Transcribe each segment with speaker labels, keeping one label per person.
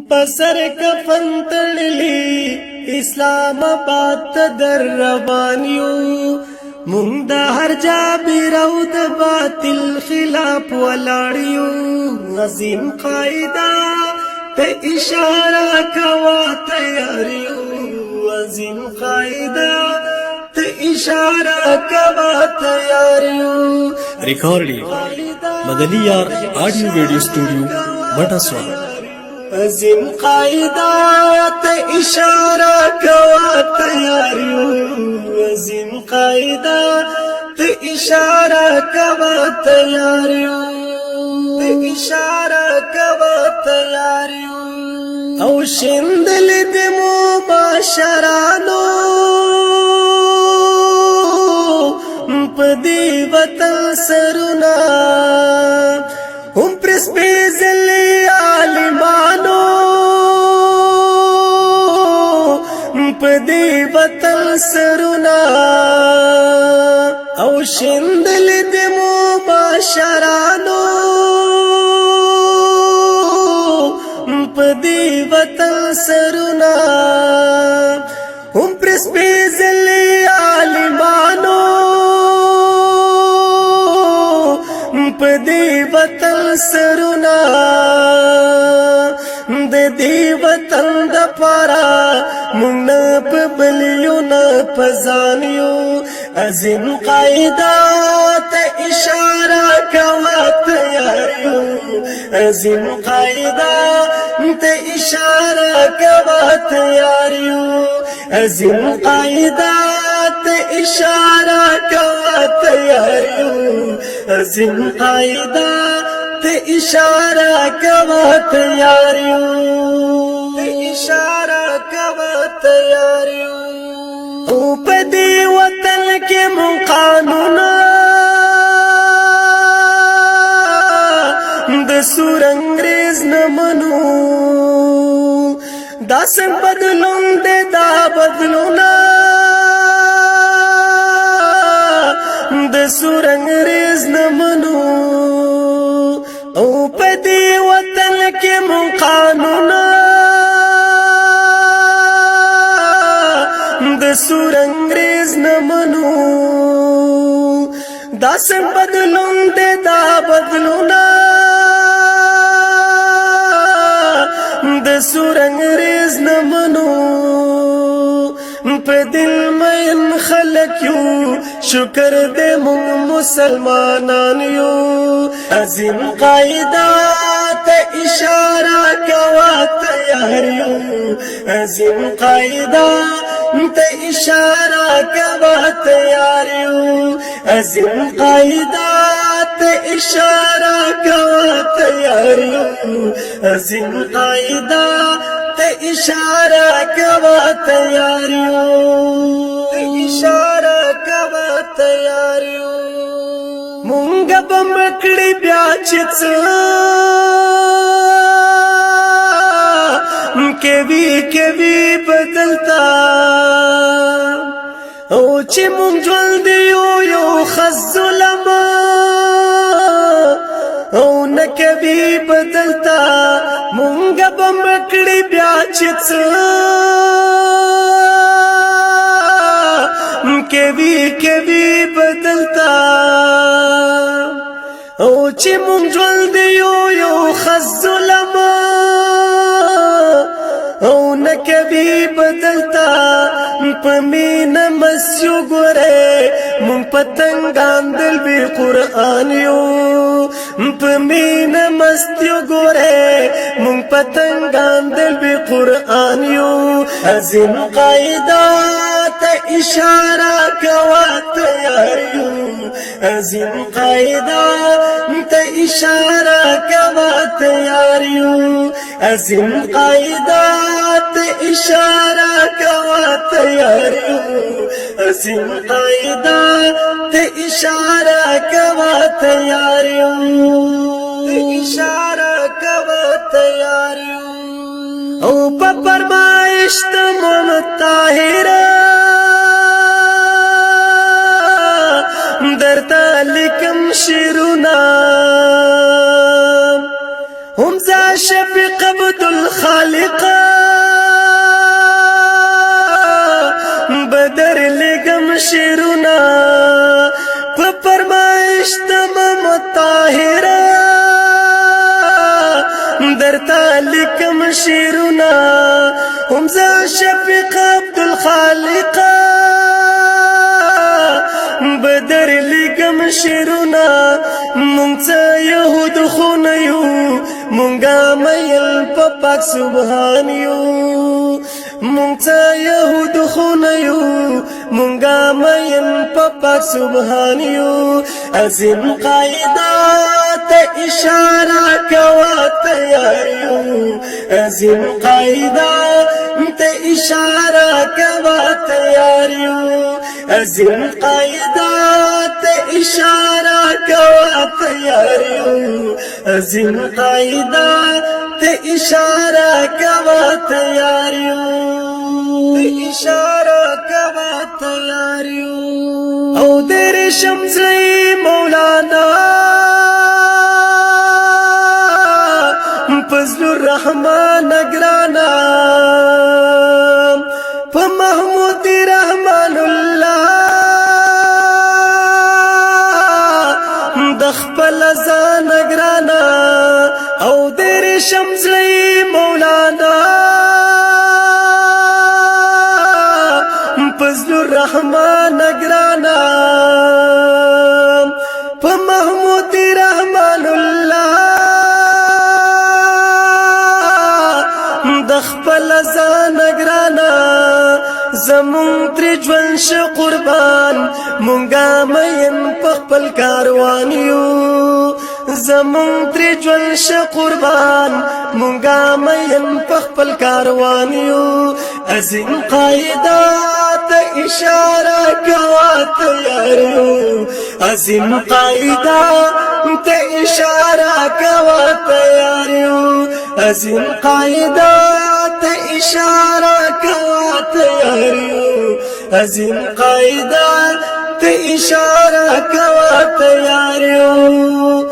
Speaker 1: پسر کفن تړلی اسلام آباد ته در روان یو مونږ د هر جابر او د باطل خلاف ولاړ یو عظیم قاعده ته اشاره کوا تیار یو عظیم قاعده ته اشاره کوا تیار یو
Speaker 2: recording Madaniya Audio Video Studio Mataswa
Speaker 1: عظیم قاعده ته اشاره کوا تیار یو عظیم قاعده ته اشاره کوا تیار یو ته اشاره کوا تیار یو او شندل د مباشرانو پدی وطن سرنا هم پرس بیزلی عالمانو پدی وطن سرنا او شندل د مباشرانو پدی وطن سرنا هم پرس بیزلی عالمانو پدی وطن سرنا د دې وطن د پارا مونږ په بلیو نه پزانیو عظیم قاعده ته اشاره کوا تیار یو عظیم قاعده ته اشاره کوا تیار یو عظیم قاعده ته اشاره کوا تیار یو عظیم قاعده ته اشاره کوا تیار یو ته اشاره کوا تیار یو او په دې وطن کې مون قانونا د سور انګريز نه منو دا څنګه بدلون دې دا بدلونا د سور انګريز نه منو او په دې وطن کې مون قانونا د سور انګريز نه منو دا څنګه بدلون دې دا بدلونا د سور انګريز نه منو په دل مین خلک یو شکر دې مون مسلمانان یو عظیم قاعده ته اشاره کوا تیار یو عظیم قاعده ته اشاره کوا تیار یو عظیم قاعده ته اشاره کوا تیار یو عظیم قاعده ته اشاره کوا تیار یو ته اشاره کوا تیار یو مونږ به مکړی بیا چې څه کوي بدلتا او چې مونږ ژوند یو خز ظلم او نه کوي بدلتا مونږ به مکړی بیا چې څه کوي بدلتا او چې مونږ ژوند یو خز ظلم او نه کوي بدلتا په مینا مسیو ګره مونږ پتنګان دل به قران یو په مینا مستیو ګره مونږ پتنګان دل به قران یو عظیم قاعده ته اشاره کوا تیار یو عظیم قاعده ته اشاره کوا تیار یو عظیم قاعده ته اشاره کوا تیار یو عظیم قاعده ته اشاره کوا تیار یو ته اشاره کوا تیار یو او په فرمایش ته مطهر درته لیکم شیرونه هم ذا شفیق عبد الخالق بدر لګم شیرونه په فرمایش تمام طاهره درته لیکم شیرونه هم زه شفیق عبد الخالق بدر لګم شیرونه مونږ څه یهود خو نه یو مونږه میل په پاک سبحان یو مونږ څه یهود خو نه یو مونږه میل په پاک سبحان یو عظیم قاعده ته اشاره کوا تیار یو عظیم قاعده ته اشاره کوا تیار یو عظیم قاعده ته اشاره کوا تیار یو عظیم قاعده ته اشاره کوا تیار یو اشاره کوا تیار یو او در شمسی مولانا فضل الرحمن گرانا په محمود رحمان الله د خپل ځان گرانا او در شمسی مولانا فضل الرحمن گرانا په محمود رحمان الله د خپل ځان گرانا زمون تر ژوند ش قربان مونږه مین په خپل کاروان یو زمون تر ژوند ش قربان مونږه مین په خپل کاروان یو عظیم قاعده ته اشاره کوا تیار یو عظیم قاعده ته اشاره کوا تیار یو عظیم قاعده ته اشاره کوا تیار یو عظیم قاعده ته اشاره کوا تیار یو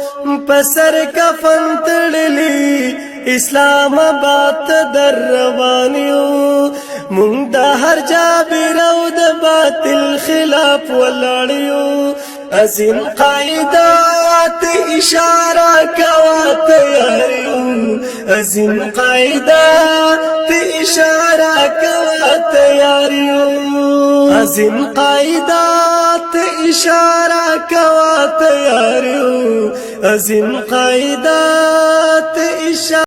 Speaker 1: پسر کفن تړلی اسلام آباد در روان یو مونږ د هر جابر او د باطل خلاف ولاړ یو عظیم قاعده ته اشاره کوا تیار یو عظیم قاعده ته اشاره کوا تیار یو عظیم قاعده ته اشاره کوا تیار یو عظیم قاعده ته اشاره